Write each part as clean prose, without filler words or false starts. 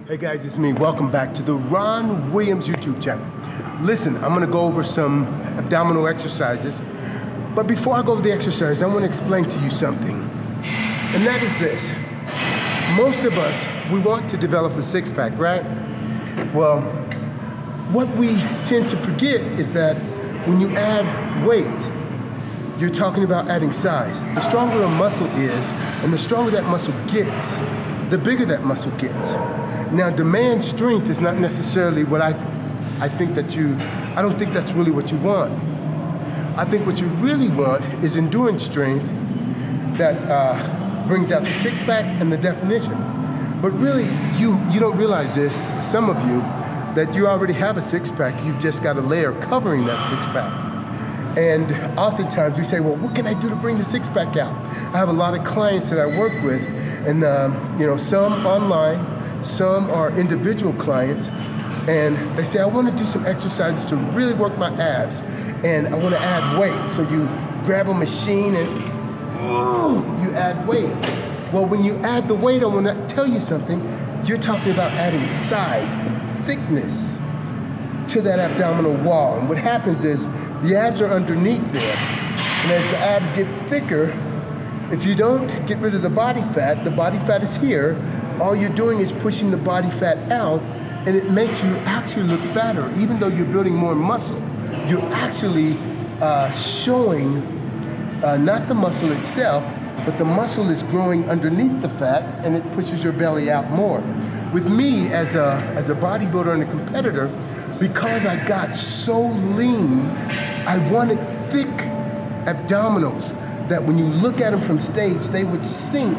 Hey guys, it's me. Welcome back to the Ron Williams YouTube channel. Listen, I'm gonna go over some abdominal exercises, but before I go over the exercise, I wanna explain to you something. And that is this. Most of us, we want to develop a six-pack, right? Well, what we tend to forget is that when you add weight, you're talking about adding size. The stronger a muscle is, and the stronger that muscle gets, the bigger that muscle gets. Now, demand strength is not necessarily what I think that I don't think that's really what you want. I think what you really want is endurance strength that brings out the six-pack and the definition. But really, you don't realize this, some of you, that you already have a six-pack. You've just got a layer covering that six-pack. And oftentimes we say, well, what can I do to bring the six-pack out? I have a lot of clients that I work with, and some online, some are individual clients, and they say, I want to do some exercises to really work my abs, and I want to add weight. So you grab a machine and you add weight. Well, when you add the weight, I want to tell you something. You're talking about adding size and thickness to that abdominal wall. And what happens is the abs are underneath there. And as the abs get thicker, if you don't get rid of the body fat is here. All you're doing is pushing the body fat out, and it makes you actually look fatter. Even though you're building more muscle, you're actually showing not the muscle itself, but the muscle is growing underneath the fat, and it pushes your belly out more. With me as a bodybuilder and a competitor, because I got so lean, I wanted thick abdominals that when you look at them from stage, they would sink.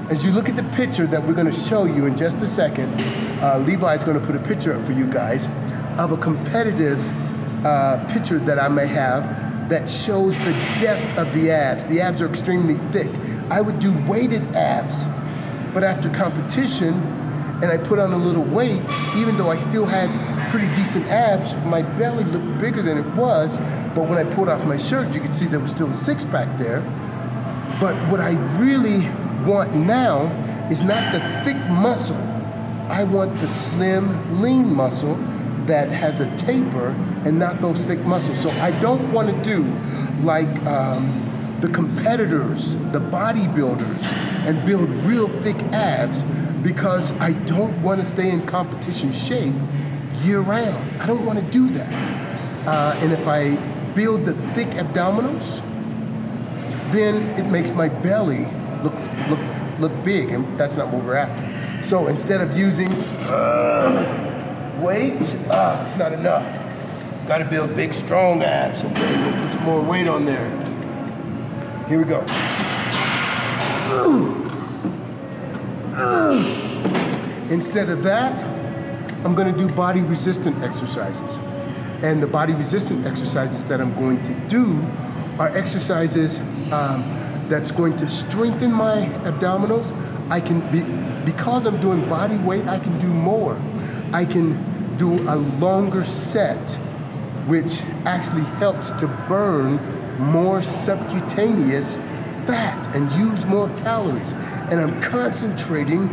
As you look at the picture that we're gonna show you in just a second, Levi's gonna put a picture up for you guys of a competitive picture that I may have that shows the depth of the abs. The abs are extremely thick. I would do weighted abs, but after competition, and I put on a little weight, even though I still had pretty decent abs, my belly looked bigger than it was, but when I pulled off my shirt, you could see there was still a six-pack there. But what I really want now is not the thick muscle. I want the slim, lean muscle that has a taper and not those thick muscles. So I don't want to do like the competitors, the bodybuilders, and build real thick abs, because I don't want to stay in competition shape year round. I don't want to do that. And if I build the thick abdominals, then it makes my belly look big, and that's not what we're after. So instead of using weight, it's not enough. Got to build big, strong abs. Okay, we'll put some more weight on there. Here we go. Instead of that, I'm going to do body resistant exercises. And the body resistant exercises that I'm going to do are exercises that's going to strengthen my abdominals. Because I'm doing body weight, I can do more. I can do a longer set, which actually helps to burn more subcutaneous fat and use more calories. And I'm concentrating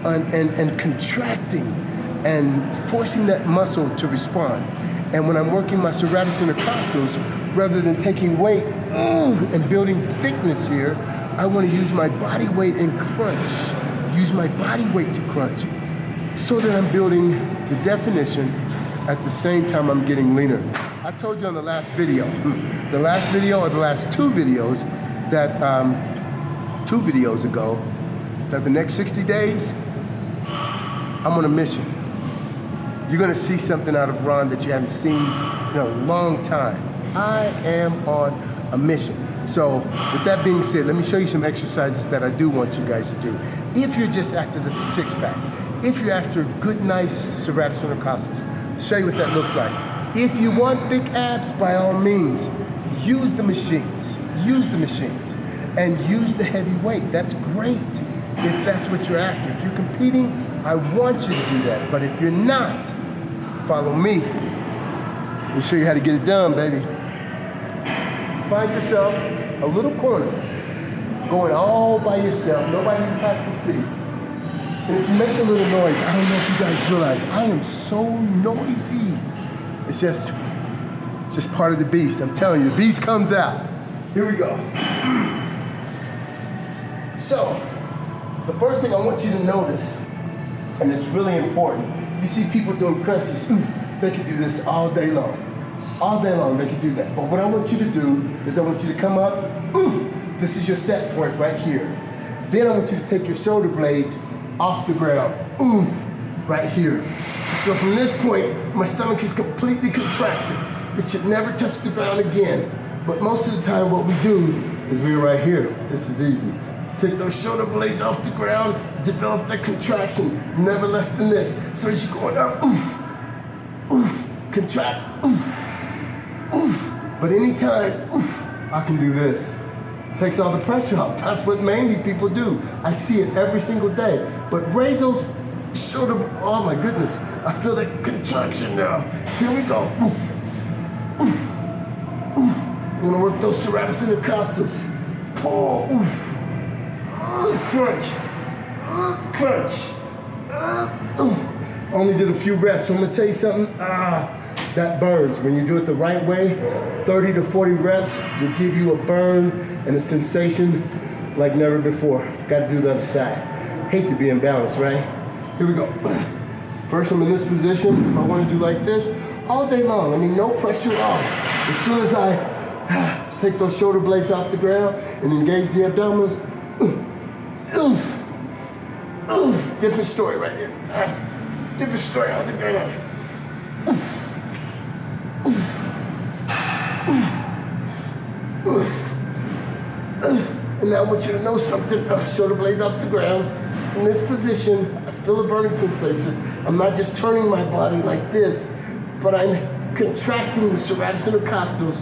on and contracting and forcing that muscle to respond. And when I'm working my serratus intercostals, rather than taking weight and building thickness here, I want to use my body weight and crunch. Use my body weight to crunch, so that I'm building the definition at the same time I'm getting leaner. I told you on the last video or the last two videos, that 2 videos ago, that the next 60 days, I'm on a mission. You're gonna see something out of Ron that you haven't seen in a long time. I am on a mission. So with that being said, let me show you some exercises that I do want you guys to do. If you're just after the six-pack, if you're after good, nice serratus intercostals, I'll show you what that looks like. If you want thick abs, by all means, use the machines. Use the machines and use the heavy weight. That's great if that's what you're after. If you're competing, I want you to do that. But if you're not, follow me. We'll show you how to get it done, baby. Find yourself a little corner, going all by yourself, nobody has to see. And if you make a little noise, I don't know if you guys realize, I am so noisy. It's just part of the beast. I'm telling you, the beast comes out. Here we go. So, the first thing I want you to notice, and it's really important, you see people doing crunches, they can do this all day long. All day long they can do that. But what I want you to do is I want you to come up, this is your set point right here. Then I want you to take your shoulder blades off the ground, right here. So from this point, my stomach is completely contracted. It should never touch the ground again. But most of the time what we do is we're right here. This is easy. Take those shoulder blades off the ground, develop that contraction, never less than this. So as you're going up, contract, But anytime, I can do this. Takes all the pressure off. That's what mainly people do. I see it every single day. But raise those shoulder, oh my goodness. I feel that contraction now. Here we go. I'm gonna work those serratus intercostals. Pull, crunch, crunch. Only did a few reps, so I'm gonna tell you something. That burns. When you do it the right way, 30 to 40 reps will give you a burn and a sensation like never before. Gotta do the other side. Hate to be imbalanced, right? Here we go. First, I'm in this position. If I wanna do like this, all day long, I mean, no pressure at all. As soon as I take those shoulder blades off the ground and engage the abdominals, different story right here. Different story on the ground. And now I want you to know something. Shoulder blades off the ground. In this position, I feel a burning sensation. I'm not just turning my body like this, but I'm contracting the serratus intercostals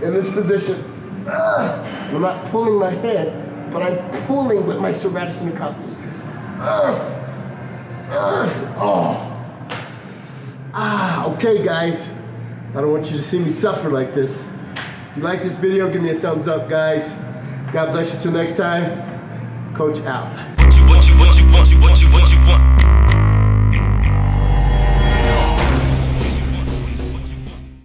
in this position. I'm not pulling my head, but I'm pulling with my serratus intercostals. Okay guys, I don't want you to see me suffer like this. If you like this video, give me a thumbs up, guys. God bless you till next time. Coach out. What you want?